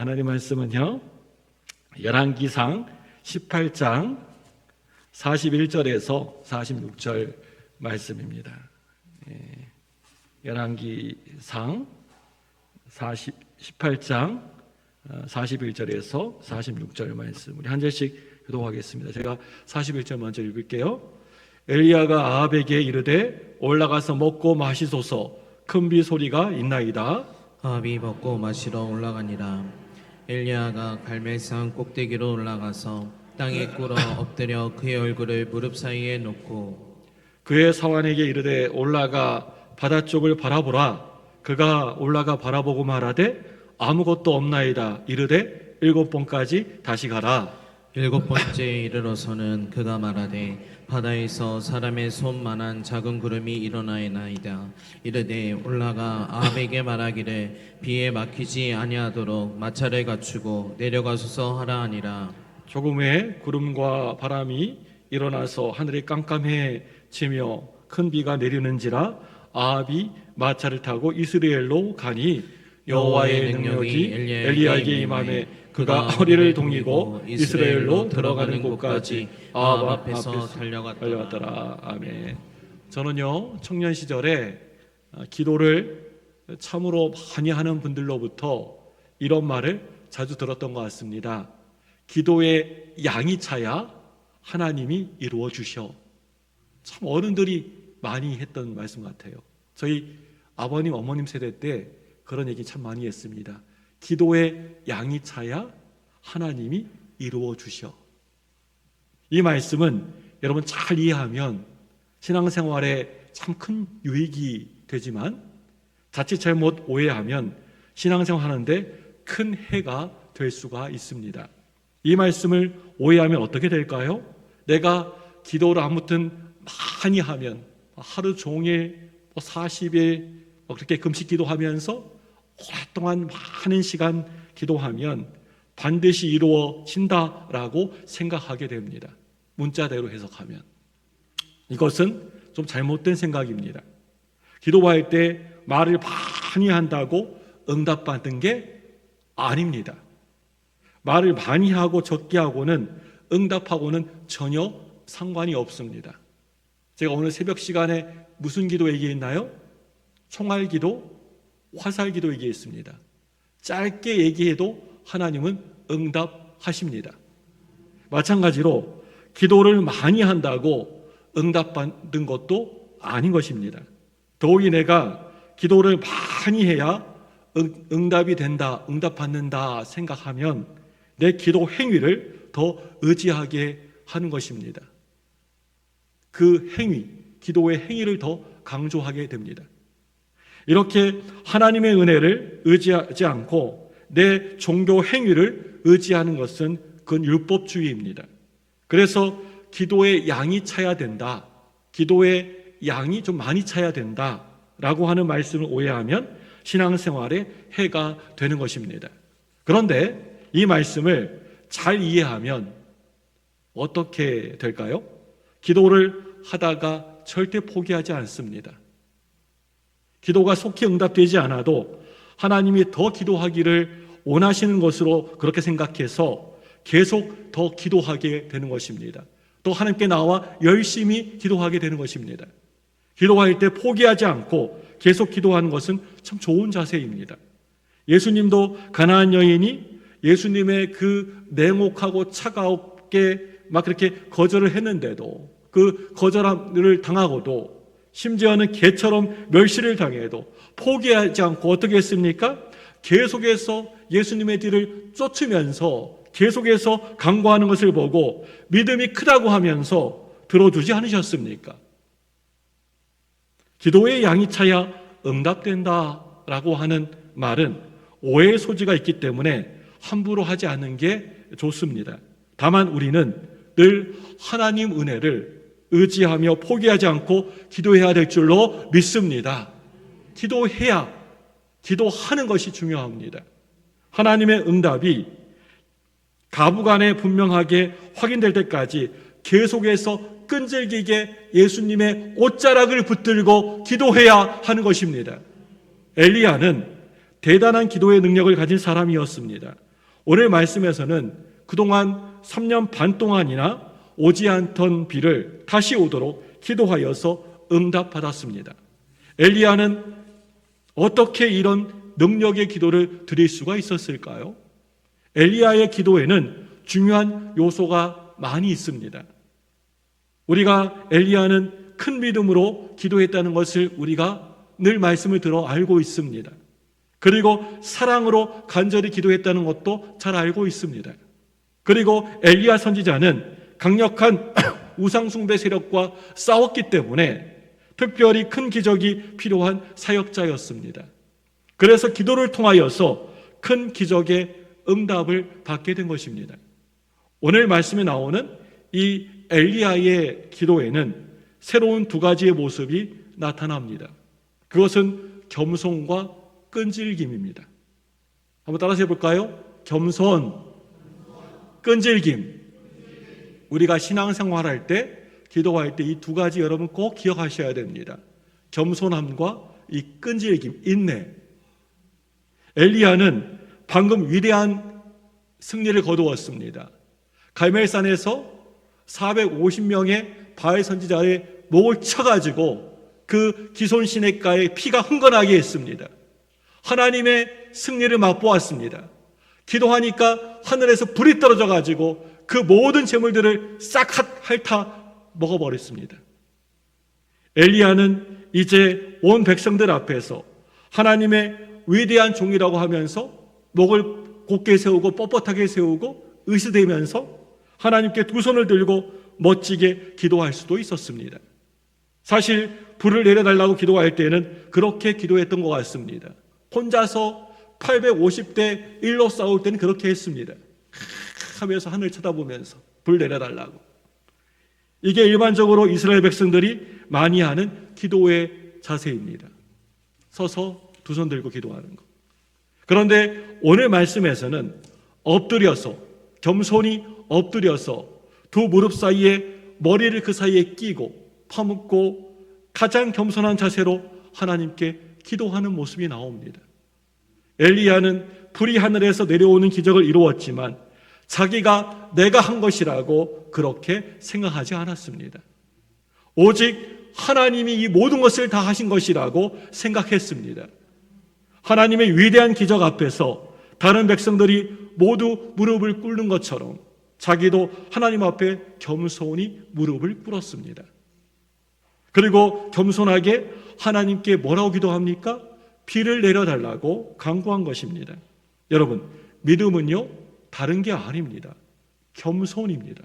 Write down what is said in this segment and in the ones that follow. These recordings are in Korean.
하나님 말씀은요, 열왕기상 18장 41절에서 46절 말씀입니다. 열왕기상 18장 41절에서 46절 말씀, 우리 한 절씩 교독하겠습니다. 제가 41절 먼저 읽을게요. 엘리야가 아합에게 이르되 올라가서 먹고 마시소서, 큰 비 소리가 있나이다. 아합이 먹고 마시러 올라가니라. 엘리야가 갈멜산 꼭대기로 올라가서 땅에 꿇어 엎드려 그의 얼굴을 무릎 사이에 놓고 그의 사환에게 이르되 올라가 바다 쪽을 바라보라. 그가 올라가 바라보고 말하되 아무것도 없나이다. 이르되 7번까지 다시 가라. 7번째에 이르러서는 그가 말하되 바다에서 사람의 손만한 작은 구름이 일어나나이다. 이르되 올라가 아합에게 말하기를 비에 막히지 아니하도록 마차를 갖추고 내려가소서 하라 하니라. 조금 후에 구름과 바람이 일어나서 하늘이 깜깜해지며 큰 비가 내리는지라 아합이 마차를 타고 이스라엘로 가니 여호와의 능력이 엘리야에게 임하매 그가 허리를 동이고 이스라엘로 들어가는 곳까지 아합 앞에서 달려갔더라. 아멘. 저는요, 청년 시절에 기도를 참으로 많이 하는 분들로부터 이런 말을 자주 들었던 것 같습니다. 기도의 양이 차야 하나님이 이루어 주셔. 참 어른들이 많이 했던 말씀 같아요. 저희 아버님, 어머님 세대 때 그런 얘기 참 많이 했습니다. 기도의 양이 차야 하나님이 이루어 주셔. 이 말씀은 여러분 잘 이해하면 신앙생활에 참 큰 유익이 되지만 자칫 잘못 오해하면 신앙생활 하는데 큰 해가 될 수가 있습니다. 이 말씀을 오해하면 어떻게 될까요? 내가 기도를 아무튼 많이 하면 하루 종일 40일 그렇게 금식 기도하면서 오랫동안 많은 시간 기도하면 반드시 이루어진다라고 생각하게 됩니다. 문자대로 해석하면. 이것은 좀 잘못된 생각입니다. 기도할 때 말을 많이 한다고 응답받는 게 아닙니다. 말을 많이 하고 적게 하고는 응답하고는 전혀 상관이 없습니다. 제가 오늘 새벽 시간에 무슨 기도 얘기했나요? 총알기도, 화살기도 얘기했습니다. 짧게 얘기해도 하나님은 응답하십니다. 마찬가지로 기도를 많이 한다고 응답받는 것도 아닌 것입니다. 더욱이 내가 기도를 많이 해야 응답이 된다, 응답받는다 생각하면 내 기도 행위를 더 의지하게 하는 것입니다. 그 행위, 기도의 행위를 더 강조하게 됩니다. 이렇게 하나님의 은혜를 의지하지 않고 내 종교 행위를 의지하는 것은 그건 율법주의입니다. 그래서 기도의 양이 차야 된다, 기도의 양이 좀 많이 차야 된다 라고 하는 말씀을 오해하면 신앙생활에 해가 되는 것입니다. 그런데 이 말씀을 잘 이해하면 어떻게 될까요? 기도를 하다가 절대 포기하지 않습니다. 기도가 속히 응답되지 않아도 하나님이 더 기도하기를 원하시는 것으로 그렇게 생각해서 계속 더 기도하게 되는 것입니다. 또 하나님께 나와 열심히 기도하게 되는 것입니다. 기도할 때 포기하지 않고 계속 기도하는 것은 참 좋은 자세입니다. 예수님도 가나안 여인이 예수님의 그 냉혹하고 차갑게 막 그렇게 거절을 했는데도 그 거절을 당하고도 심지어는 개처럼 멸시를 당해도 포기하지 않고 어떻게 했습니까? 계속해서 예수님의 뒤를 쫓으면서 계속해서 간구하는 것을 보고 믿음이 크다고 하면서 들어주지 않으셨습니까? 기도의 양이 차야 응답된다라고 하는 말은 오해의 소지가 있기 때문에 함부로 하지 않는 게 좋습니다. 다만 우리는 늘 하나님 은혜를 의지하며 포기하지 않고 기도해야 될 줄로 믿습니다. 기도해야, 기도하는 것이 중요합니다. 하나님의 응답이 가부간에 분명하게 확인될 때까지 계속해서 끈질기게 예수님의 옷자락을 붙들고 기도해야 하는 것입니다. 엘리야는 대단한 기도의 능력을 가진 사람이었습니다. 오늘 말씀에서는 그동안 3년 반 동안이나 오지 않던 비를 다시 오도록 기도하여서 응답받았습니다. 엘리야는 어떻게 이런 능력의 기도를 드릴 수가 있었을까요? 엘리야의 기도에는 중요한 요소가 많이 있습니다. 우리가 엘리야는 큰 믿음으로 기도했다는 것을 우리가 늘 말씀을 들어 알고 있습니다. 그리고 사랑으로 간절히 기도했다는 것도 잘 알고 있습니다. 그리고 엘리야 선지자는 강력한 우상숭배 세력과 싸웠기 때문에 특별히 큰 기적이 필요한 사역자였습니다. 그래서 기도를 통하여서 큰 기적의 응답을 받게 된 것입니다. 오늘 말씀에 나오는 이 엘리야의 기도에는 새로운 두 가지의 모습이 나타납니다. 그것은 겸손과 끈질김입니다. 한번 따라서 해볼까요? 겸손, 끈질김. 우리가 신앙생활할 때, 기도할 때 이 두 가지 여러분 꼭 기억하셔야 됩니다. 겸손함과 이 끈질김, 인내. 엘리야는 방금 위대한 승리를 거두었습니다. 갈멜산에서 450명의 바알 선지자의 목을 쳐가지고 그 기손 시냇가에 피가 흥건하게 했습니다. 하나님의 승리를 맛보았습니다. 기도하니까 하늘에서 불이 떨어져 가지고 그 모든 재물들을 싹 핥아 먹어버렸습니다. 엘리야는 이제 온 백성들 앞에서 하나님의 위대한 종이라고 하면서 목을 곧게 세우고 뻣뻣하게 세우고 의시되면서 하나님께 두 손을 들고 멋지게 기도할 수도 있었습니다. 사실 불을 내려달라고 기도할 때는 그렇게 기도했던 것 같습니다. 혼자서 850대 1로 싸울 때는 그렇게 했습니다. 하면서 하늘 쳐다보면서 불 내려달라고. 이게 일반적으로 이스라엘 백성들이 많이 하는 기도의 자세입니다. 서서 두 손 들고 기도하는 것. 그런데 오늘 말씀에서는 엎드려서, 겸손히 엎드려서 두 무릎 사이에 머리를 그 사이에 끼고 파묻고 가장 겸손한 자세로 하나님께 기도하는 모습이 나옵니다. 엘리야는 불이 하늘에서 내려오는 기적을 이루었지만 자기가 내가 한 것이라고 그렇게 생각하지 않았습니다. 오직 하나님이 이 모든 것을 다 하신 것이라고 생각했습니다. 하나님의 위대한 기적 앞에서 다른 백성들이 모두 무릎을 꿇는 것처럼 자기도 하나님 앞에 겸손히 무릎을 꿇었습니다. 그리고 겸손하게 하나님께 뭐라고 기도합니까? 비를 내려달라고 간구한 것입니다. 여러분, 믿음은요, 다른 게 아닙니다. 겸손입니다.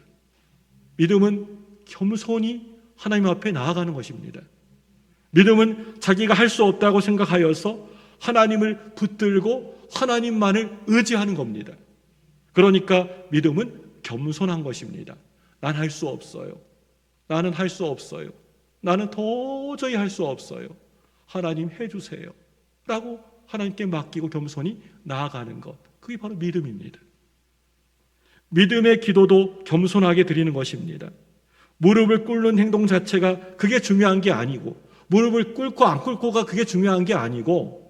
믿음은 겸손히 하나님 앞에 나아가는 것입니다. 믿음은 자기가 할 수 없다고 생각하여서 하나님을 붙들고 하나님만을 의지하는 겁니다. 그러니까 믿음은 겸손한 것입니다. 난 할 수 없어요. 나는 할 수 없어요. 나는 도저히 할 수 없어요. 하나님 해주세요. 라고 하나님께 맡기고 겸손히 나아가는 것. 그게 바로 믿음입니다. 믿음의 기도도 겸손하게 드리는 것입니다. 무릎을 꿇는 행동 자체가 그게 중요한 게 아니고, 무릎을 꿇고 안 꿇고가 그게 중요한 게 아니고,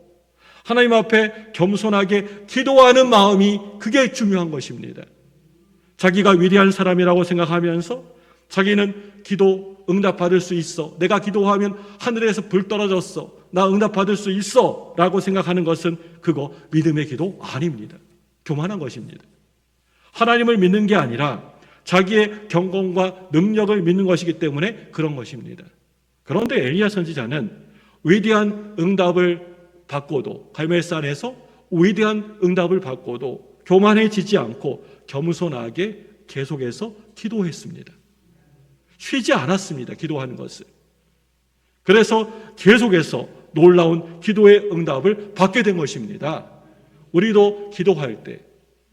하나님 앞에 겸손하게 기도하는 마음이 그게 중요한 것입니다. 자기가 위대한 사람이라고 생각하면서 자기는 기도 응답받을 수 있어, 내가 기도하면 하늘에서 불 떨어졌어, 나 응답받을 수 있어 라고 생각하는 것은 그거 믿음의 기도 아닙니다. 교만한 것입니다. 하나님을 믿는 게 아니라 자기의 경건과 능력을 믿는 것이기 때문에 그런 것입니다. 그런데 엘리야 선지자는 위대한 응답을 받고도, 갈멜산에서 위대한 응답을 받고도 교만해지지 않고 겸손하게 계속해서 기도했습니다. 쉬지 않았습니다. 기도하는 것을. 그래서 계속해서 놀라운 기도의 응답을 받게 된 것입니다. 우리도 기도할 때,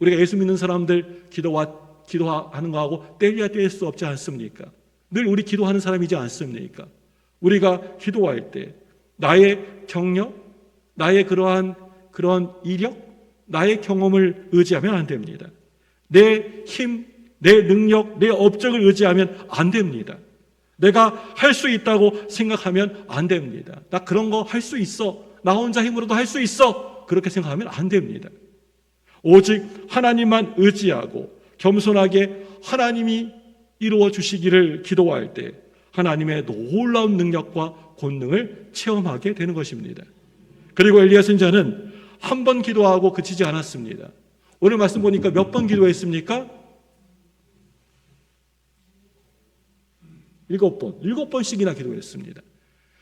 우리가 예수 믿는 사람들 기도하는 거하고 뗄래야 뗄 수 없지 않습니까? 늘 우리 기도하는 사람이지 않습니까? 우리가 기도할 때 나의 경력, 나의 그런 이력, 나의 경험을 의지하면 안 됩니다. 내 힘, 내 능력, 내 업적을 의지하면 안 됩니다. 내가 할 수 있다고 생각하면 안 됩니다. 나 그런 거 할 수 있어. 나 혼자 힘으로도 할 수 있어. 그렇게 생각하면 안 됩니다. 오직 하나님만 의지하고 겸손하게 하나님이 이루어 주시기를 기도할 때 하나님의 놀라운 능력과 권능을 체험하게 되는 것입니다. 그리고 엘리야 선지자는 한 번 기도하고 그치지 않았습니다. 오늘 말씀 보니까 몇 번 기도했습니까? 7번. 7번씩이나 기도했습니다.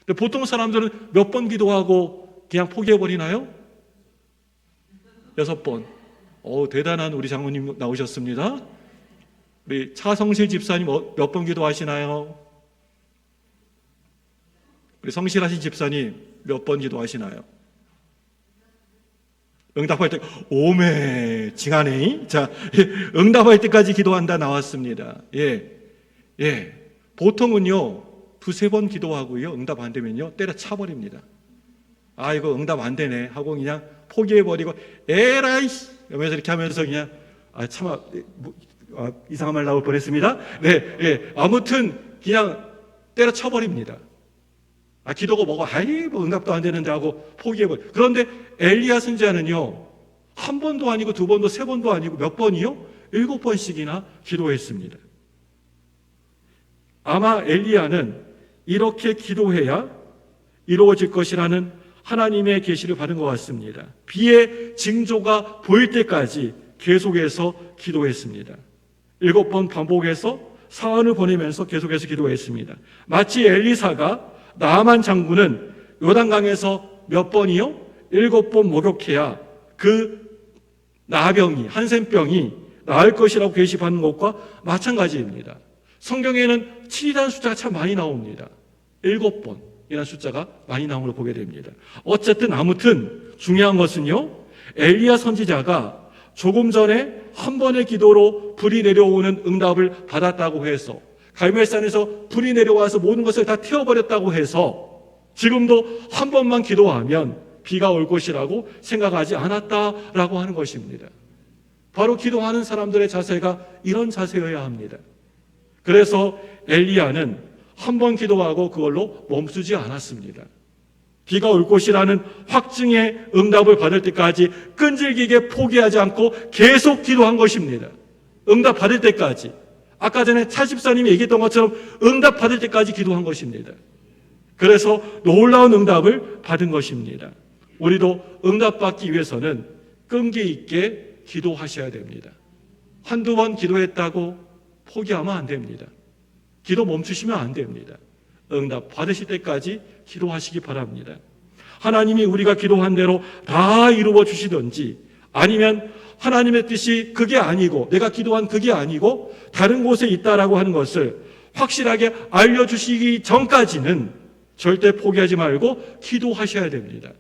근데 보통 사람들은 몇 번 기도하고 그냥 포기해버리나요? 6번. 대단한 우리 장모님 나오셨습니다. 우리 차성실 집사님 몇 번 기도하시나요? 우리 성실하신 집사님 몇 번 기도하시나요? 응답할 때 오메 징하네. 자, 응답할 때까지 기도한다 나왔습니다. 보통은요 2-3번 기도하고요 응답 안 되면요 때려쳐버립니다. 이거 응답 안 되네 하고 그냥 포기해버리고 에라이 이러면서 이렇게 하면서 그냥 이상한 말 나올 뻔했습니다. 아무튼 그냥 때려쳐버립니다. 기도가 뭐 응답도 안 되는데 하고 포기해버려. 그런데 엘리야 선지자는요 한 번도 아니고 2번도 3번도 아니고 몇 번이요? 7번씩이나 기도했습니다. 아마 엘리야는 이렇게 기도해야 이루어질 것이라는 하나님의 계시를 받은 것 같습니다. 비의 징조가 보일 때까지 계속해서 기도했습니다. 7번 반복해서 사원을 보내면서 계속해서 기도했습니다. 마치 엘리사가 나아만 장군은 요단강에서 몇 번이요? 7번 목욕해야 그 나병이 한센병이 나을 것이라고 계시받는 것과 마찬가지입니다. 성경에는 7이라는 숫자가 참 많이 나옵니다. 7번이라는 숫자가 많이 나오는 걸 보게 됩니다. 어쨌든 아무튼 중요한 것은요 엘리야 선지자가 조금 전에 한 번의 기도로 불이 내려오는 응답을 받았다고 해서 갈멜산에서 불이 내려와서 모든 것을 다 태워버렸다고 해서 지금도 한 번만 기도하면 비가 올 것이라고 생각하지 않았다라고 하는 것입니다. 바로 기도하는 사람들의 자세가 이런 자세여야 합니다. 그래서 엘리야는 한 번 기도하고 그걸로 멈추지 않았습니다. 비가 올 것이라는 확증의 응답을 받을 때까지 끈질기게 포기하지 않고 계속 기도한 것입니다. 응답 받을 때까지. 아까 전에 차 집사님이 얘기했던 것처럼 응답 받을 때까지 기도한 것입니다. 그래서 놀라운 응답을 받은 것입니다. 우리도 응답 받기 위해서는 끈기 있게 기도하셔야 됩니다. 한두 번 기도했다고 포기하면 안 됩니다. 기도 멈추시면 안 됩니다. 응답 받으실 때까지 기도하시기 바랍니다. 하나님이 우리가 기도한 대로 다 이루어 주시든지 아니면 하나님의 뜻이 그게 아니고 내가 기도한 그게 아니고 다른 곳에 있다라고 하는 것을 확실하게 알려주시기 전까지는 절대 포기하지 말고 기도하셔야 됩니다.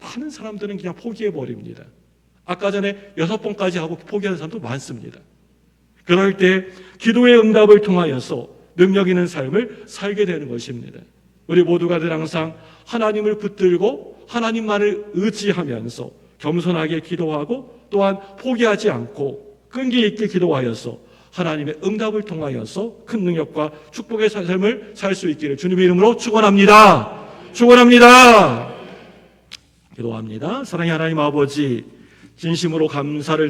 많은 사람들은 그냥 포기해버립니다. 아까 전에 6번까지 하고 포기하는 사람도 많습니다. 그럴 때 기도의 응답을 통하여서 능력 있는 삶을 살게 되는 것입니다. 우리 모두가 늘 항상 하나님을 붙들고 하나님만을 의지하면서 겸손하게 기도하고 또한 포기하지 않고 끈기 있게 기도하여서 하나님의 응답을 통하여서 큰 능력과 축복의 삶을 살 수 있기를 주님의 이름으로 축원합니다. 축원합니다. 기도합니다. 사랑의 하나님 아버지, 진심으로 감사를